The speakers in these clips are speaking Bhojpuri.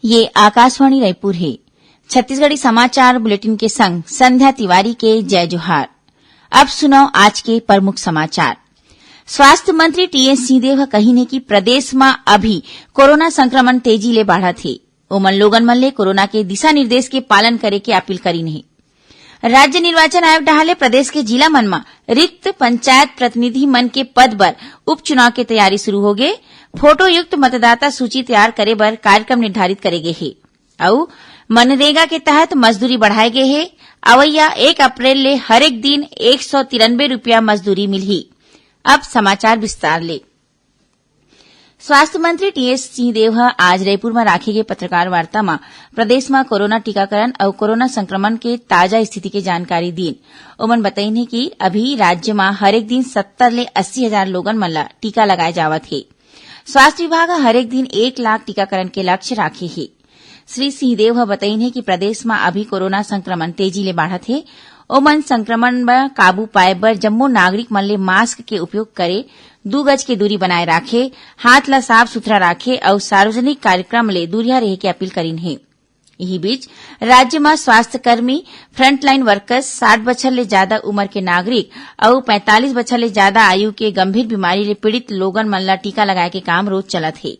ये आकाशवाणी रायपुर है। छत्तीसगढ़ी समाचार बुलेटिन के संग संध्या तिवारी के जय जोहार। अब सुनो आज के प्रमुख समाचार। स्वास्थ्य मंत्री टीएस सिंहदेव कही कि प्रदेश में अभी कोरोना संक्रमण तेजी ले बढ़त है। ओमन लोगन मन ले कोरोना के दिशा निर्देश के पालन करे के अपील करीन है। राज्य निर्वाचन आयोग डहाले प्रदेश के जिला मन में रिक्त पंचायत प्रतिनिधि मन के पद बर उपचुनाव के तैयारी शुरू हो गए। फोटो युक्त मतदाता सूची तैयार करे बर कार्यक्रम निर्धारित करे गए है और मनरेगा के तहत मजदूरी बढ़ाए गए है। अवैया 1 अप्रैल ले हरेक दिन 193 रुपया मजदूरी मिलही। अब समाचार विस्तार ले। स्वास्थ्य मंत्री टीएस सिंहदेव आज रायपुर में राखे गए पत्रकार वार्ता में प्रदेश में कोरोना टीकाकरण और कोरोना संक्रमण के ताजा स्थिति के जानकारी दीन। उमन बताइन कि अभी राज्य में हरेक दिन 70 ले 80 हजार लोगन मन ला टीका लगाए जावत है। स्वास्थ्य विभाग हरेक दिन 1 लाख टीकाकरण के लक्ष्य राखे है। श्री सिंहदेव बताइन कि प्रदेश में अभी कोरोना संक्रमण तेजी ले बढ़त है। ओमन संक्रमण पर काबू पाए बर जम्मो नागरिक मन ले मास्क के उपयोग करे, 2 गज के दूरी बनाए राखे, हाथ ला साफ सुथरा राखे और सार्वजनिक कार्यक्रम ले दूरिया रहे के अपील करीन है। यही बीच राज्य में स्वास्थ्य कर्मी, फ्रंटलाइन वर्कर्स, 60 बछर ले ज्यादा उम्र के नागरिक और 45 बछर ले ज्यादा आयु के गंभीर बीमारी ले पीड़ित लोगन मन ला टीका लगाए के काम रोज चलत है।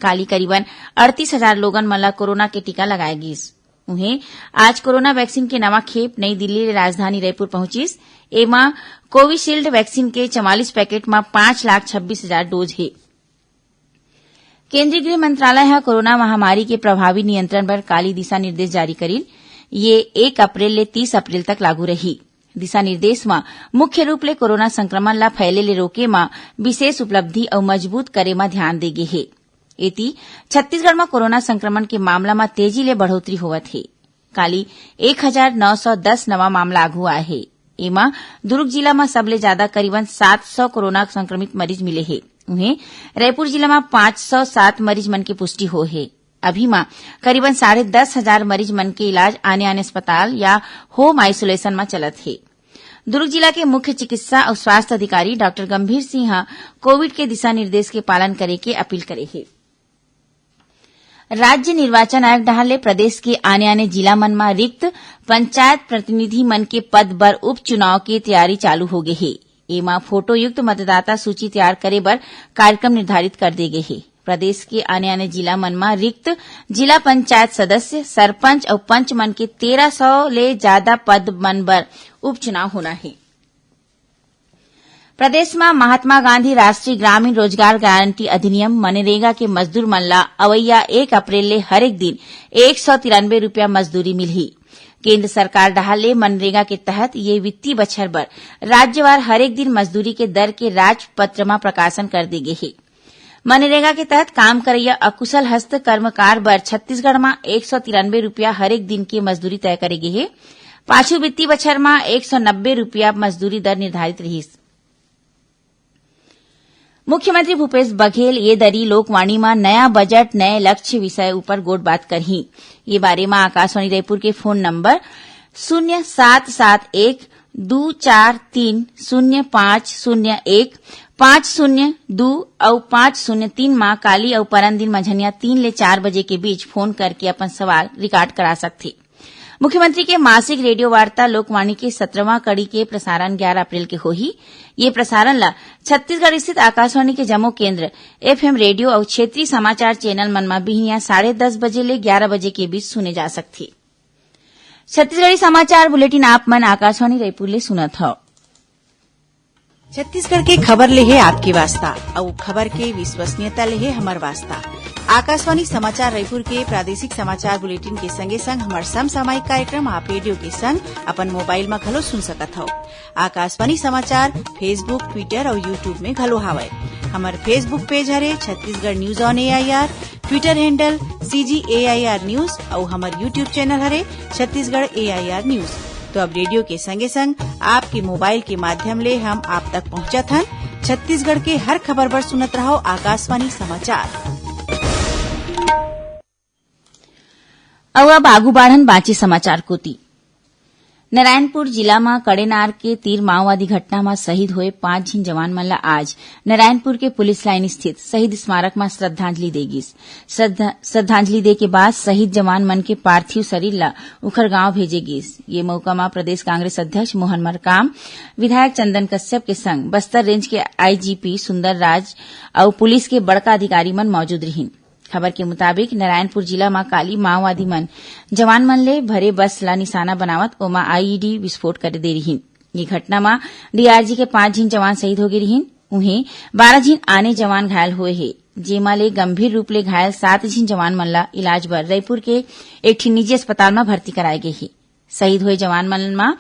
काली करीबन 38 हजार लोगन मन ला कोरोना के टीका लगाए गिस। उन्हें आज कोरोना वैक्सीन के नवा खेप नई दिल्ली ले राजधानी रायपुर पहुंचिस। एमा कोविशील्ड वैक्सीन के 44 पैकेट में 5,26,000 डोज है। केंद्रीय गृह मंत्रालय है कोरोना महामारी के प्रभावी नियंत्रण पर काली दिशा निर्देश जारी करीन। ये 1 अप्रैल ले 30 अप्रैल तक लागू रही। दिशा निर्देश में मुख्य रूप ले कोरोना संक्रमण ला फैले ले रोके में विशेष उपलब्धि और मजबूत करे में ध्यान दे गे है। एती छत्तीसगढ़ में कोरोना संक्रमण के मामला में तेजी ले बढ़ोतरी होवत है। काली 1910 नवा मामला आघु आए है। एमा दुर्ग जिला में सबले ज्यादा करीबन 700 कोरोना संक्रमित मरीज मिले हैं। उन्हें रायपुर जिला में 507 मरीज मन की पुष्टि हो है। अभी में करीबन 10,500 मरीज मन के इलाज आने अस्पताल या होम आइसोलेशन में चलत है। दुर्ग जिला के मुख्य चिकित्सा और स्वास्थ्य अधिकारी डॉक्टर गंभीर सिंह कोविड के दिशा निर्देश के पालन करे के अपील करे है। राज्य निर्वाचन आयोग डहाले प्रदेश के आने जिला मन में रिक्त पंचायत प्रतिनिधि मन के पद बर उपचुनाव की तैयारी चालू हो गई है। एमा फोटो युक्त मतदाता सूची तैयार करे बर कार्यक्रम निर्धारित कर दे गए है। प्रदेश के आने जिला मन में रिक्त जिला पंचायत सदस्य, सरपंच और पंच मन के 1300 ले ज्यादा पद मन बर उपचुनाव होना है। प्रदेश में महात्मा गांधी राष्ट्रीय ग्रामीण रोजगार गारंटी अधिनियम मनरेगा के मजदूर मन ला अवैया 1 अप्रैल ले हरेक दिन 193 रुपया मजदूरी मिलही। केंद्र सरकार डहाले मनरेगा के तहत ये वित्तीय बछर बर राज्यवार हरेक दिन मजदूरी के दर के राजपत्र में प्रकाशन कर दे गए है। मनरेगा के तहत काम करैया अकुशल हस्त कर्मकार बर छत्तीसगढ़ में 193 रुपया हरेक दिन की मजदूरी तय करे गए है। पाछू वित्तीय बछर में 190 रुपया मजदूरी दर निर्धारित रही। मुख्यमंत्री भूपेश बघेल ये दरी लोकवाणी में नया बजट नए लक्ष्य विषय ऊपर गोट बात करही। ये बारे में आकाशवाणी रायपुर के फोन नंबर 0771 243 0501 502 और 503 मां काली और परन दिन मझनिया 3 ले 4 बजे के बीच फोन करके अपन सवाल रिकॉर्ड करा सकते। मुख्यमंत्री के मासिक रेडियो वार्ता लोकवाणी के 17वां कड़ी के प्रसारण 11 अप्रैल के होही। ये प्रसारण ला छत्तीसगढ़ स्थित आकाशवाणी के जम्मू केंद्र एफएम रेडियो और क्षेत्रीय समाचार चैनल मन में बिहनिया 10:30 बजे ले 11 बजे के बीच सुने जा सकते। छत्तीसगढ़ी समाचार बुलेटिन आप मन आकाशवाणी रायपुर ले सुनत हो। छत्तीसगढ़ के खबर ले है आपके वास्ता और खबर के विश्वसनीयता ले है हमार वास्ता। आकाशवाणी समाचार रायपुर के प्रादेशिक समाचार बुलेटिन के संगे संग हमार समसामयिक कार्यक्रम आप रेडियो के संग अपन मोबाइल में घलो सुन सकत हो। आकाशवाणी समाचार फेसबुक, ट्विटर और यूट्यूब में घलो हावय। हमार फेसबुक पेज हरे Chhattisgarh news on AIR, Twitter handle CGAIR news और हमार यूट्यूब चैनल हरे छत्तीसगढ़ AIR न्यूज। तो अब रेडियो के संगे संग आपके मोबाइल के माध्यम ले हम आप तक पहुंचत हन। छत्तीसगढ़ के हर खबर पर सुनत रहो आकाशवाणी समाचार। अब आगू बाढ़न बाँचे समाचार कोती। नारायणपुर जिला में कड़ेनार के तीर माओवादी घटना में शहीद हुए 5 झिन जवान मन ला आज नारायणपुर के पुलिस लाइन स्थित शहीद स्मारक में श्रद्धांजलि देगी। श्रद्धांजलि दे के बाद शहीद जवान मन के पार्थिव शरीर ला उखर गांव भेजेगी। ये मौका में प्रदेश कांग्रेस अध्यक्ष मोहन मरकाम, विधायक चंदन कश्यप के संग बस्तर रेंज के आईजीपी सुंदर राज और पुलिस के बड़का अधिकारी मन मौजूद रही। खबर के मुताबिक नारायणपुर जिला में काली माओवादी मन जवान मन ले भरे बस ला निशाना बनावत ओमा आईईडी विस्फोट कर दे रही। ये घटना में डीआरजी के 5 झिन जवान शहीद हो गए रही। उन्हें 12 झिन आने जवान घायल हुए है। जेमा ले गंभीर रूप ले घायल 7 झिन जवान मन ला इलाज बर रायपुर के एक निजी अस्पताल में भर्ती कराए गए है। शहीद हुए जवान मन में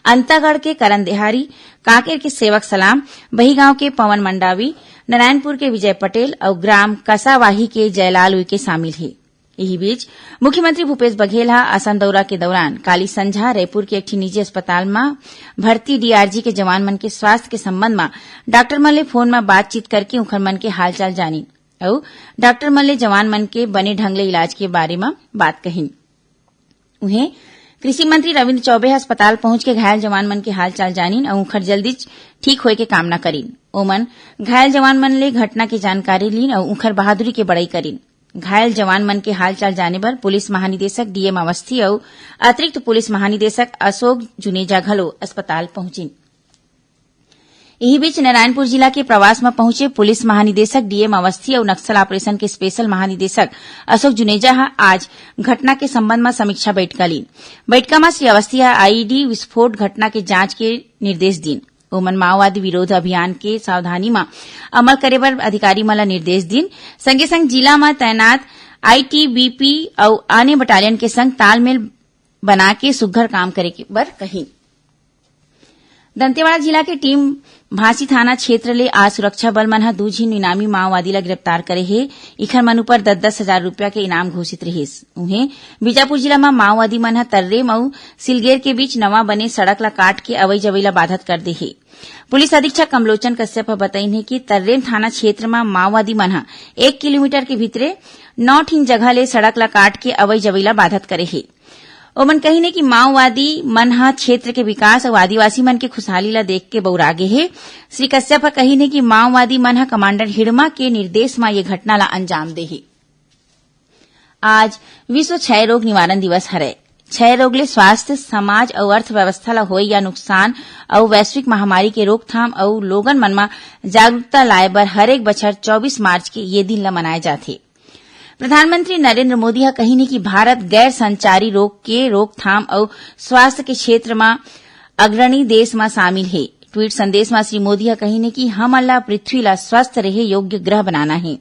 अंतागढ़ के करण देहारी, कांकेर के सेवक सलाम, बहीगांव के पवन मंडावी, नारायणपुर के विजय पटेल और ग्राम कसावाही के जयलाल उइके शामिल है। यही बीच मुख्यमंत्री भूपेश बघेल असम दौरा के दौरान काली संझा रायपुर के एक निजी अस्पताल में भर्ती डीआरजी के जवान मन के स्वास्थ्य के संबंध में डॉक्टर मन ले फोन में बातचीत करके उखर मन के हालचाल जानी और डॉक्टर मन ले जवान मन के बने ढंग ले इलाज के बारे में बात कही। उन्हें कृषि मंत्री रविन्द्र चौबे अस्पताल पहुंच के घायल जवान मन के हालचाल जानीन और उखर जल्दी ठीक होए के कामना करीन। ओमन घायल जवान मन ले घटना की जानकारी लीन और उखर बहादुरी के बड़ाई करीन। घायल जवान मन के हालचाल जाने पर पुलिस महानिदेशक डीएम अवस्थी और अतिरिक्त पुलिस महानिदेशक अशोक जुनेजा घलो अस्पताल पहुंचिन। यही बीच नारायणपुर जिला के प्रवास में पहुंचे पुलिस महानिदेशक डीएम अवस्थी और नक्सल ऑपरेशन के स्पेशल महानिदेशक अशोक जुनेजा आज घटना के संबंध में समीक्षा बैठक ली। बैठक में श्री अवस्थी आईईडी विस्फोट घटना के जांच के निर्देश दीन। ओमन माओवादी विरोध अभियान के सावधानी में अमल करे बर अधिकारी मन ला निर्देश दीन। संगे संग जिला में तैनात आईटीबीपी और अन्य बटालियन के संग तालमेल बना के सुघ्घर काम करे बर कही। दंतेवाड़ा जिला के टीम भांसी थाना क्षेत्र ले आज सुरक्षा बल मन 2 झिन इनामी माओवादी ला गिरफ्तार करे है। इखर मन ऊपर 10-10 हजार रूपया के इनाम घोषित रहिस। उन्हें बीजापुर जिला में माओवादी मन तर्रेम और सिलगेर के बीच नवा बने सड़क ला काट के अवई जवई ला बाधित कर दे है। पुलिस अधीक्षक कमलोचन कश्यप बताइन है कि तर्रेम थाना क्षेत्र में माओवादी मन 1 किलोमीटर के भीतरे 9 ठीन जगह ले सड़क ला काट के अवई जवई ला बाधित करे है। ओमन कही कि माओवादी मन क्षेत्र के विकास और आदिवासी मन के खुशहाली ला देख के बौरागे है। श्री कश्यप कही कि माओवादी मन कमांडर हिड़मा के निर्देश में ये घटना ला अंजाम दे है। आज विश्व क्षय रोग निवारण दिवस हरे। क्षय रोग ले स्वास्थ्य, समाज और अर्थव्यवस्था ला होए या नुकसान और वैश्विक महामारी के रोकथाम और लोगन मन में जागरूकता लाए बर हरेक बछर 24 मार्च के ये दिन ला मनाए जाथे। प्रधानमंत्री नरेंद्र मोदी कही कि भारत गैर संचारी रोग के रोकथाम और स्वास्थ्य के क्षेत्र में अग्रणी देश में शामिल है। ट्वीट संदेश में श्री मोदी कही कि हम अल्लाह पृथ्वी ला स्वस्थ रहे योग्य ग्रह बनाना है।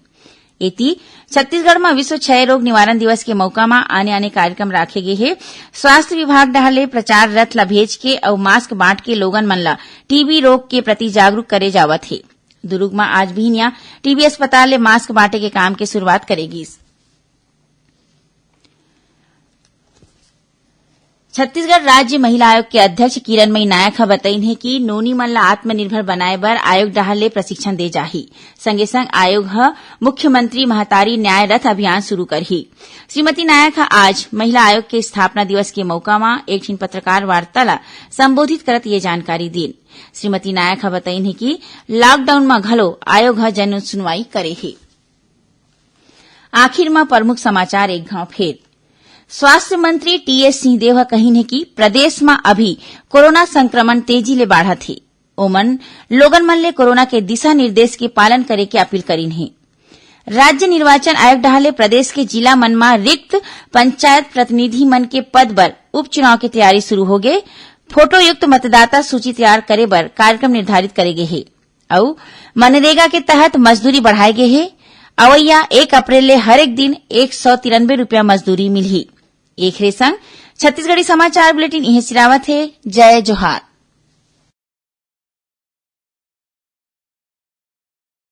एती छत्तीसगढ़ में विश्व क्षय रोग निवारण दिवस के मौका में आने कार्यक्रम राखे गए है। स्वास्थ्य विभाग डहले प्रचार रथ ला भेज के और मास्क बांट के लोगन मन ला टीबी रोग के प्रति जागरूक करे जावत है। दुर्ग में आज भी टीबी अस्पताल ले मास्क बांटे के काम के शुरुआत करेगी। छत्तीसगढ़ राज्य महिला आयोग के अध्यक्ष किरणमयी नायक बताइन है कि नोनी मन ला आत्मनिर्भर बनाए बर आयोग डहर ले प्रशिक्षण दे जाही। संगे संग आयोग मुख्यमंत्री महतारी न्याय रथ अभियान शुरू करही। श्रीमती नायक आज महिला आयोग के स्थापना दिवस के मौका में एक पत्रकार वार्ता ला संबोधित करत ये जानकारी दीन। श्रीमती नायक बताइन है कि लॉकडाउन में घलो आयोग जन सुनवाई करे है। आखिर में प्रमुख समाचार एक घाव फेर। स्वास्थ्य मंत्री टीएस सिंहदेव कहीन है कि प्रदेश में अभी कोरोना संक्रमण तेजी ले बढ़त है। ओमन लोगन मन ले कोरोना के दिशा निर्देश के पालन करे के अपील करीन है। राज्य निर्वाचन आयोग डहले प्रदेश के जिला मन में रिक्त पंचायत प्रतिनिधि मन के पद पर उपचुनाव की तैयारी शुरू हो गए। फोटो युक्त मतदाता सूची तैयार करे बर कार्यक्रम निर्धारित करे गए है और मनरेगा के तहत मजदूरी बढ़ाए गए है। अवैया 1 अप्रैल ले हरेक दिन 193 रूपया मजदूरी मिलही। एक संग छत्तीसगढ़ी समाचार बुलेटिन इहे सिरावत है। जय जोहार।